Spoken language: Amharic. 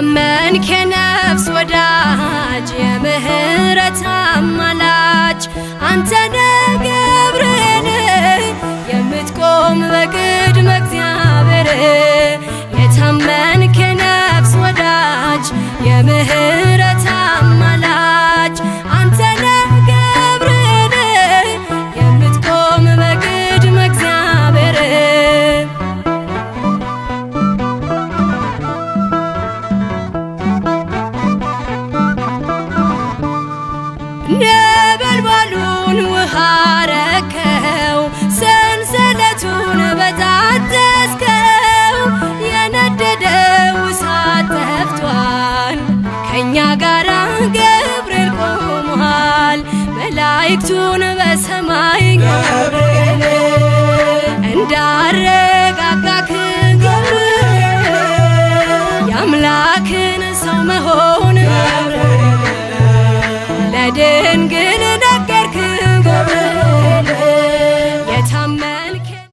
የታመንክ የነፍስ ወዳጅ የምህረት አማላጅ አንተነ ገብርኤል የምትቆም በቅድመ እግዚአብሔር የታመንክ የነፍስ ወዳጅ የምህረት አማላጅ አንተነ ገብርኤል የምትቆም በቅድመ እግዚአብሔር ነበልባሉን ውሃ ረከው ሰንሰለቱን በጣጠስከው የነደደው እሳት ጠፍቷል ከእኛ ጋራ ገብርኤል ቆሟል መላእክቱን በሰማይ ገብርኤል እንዳረጋጋክ ገብርኤል የአምላክን ሰው መሆን ለድንግል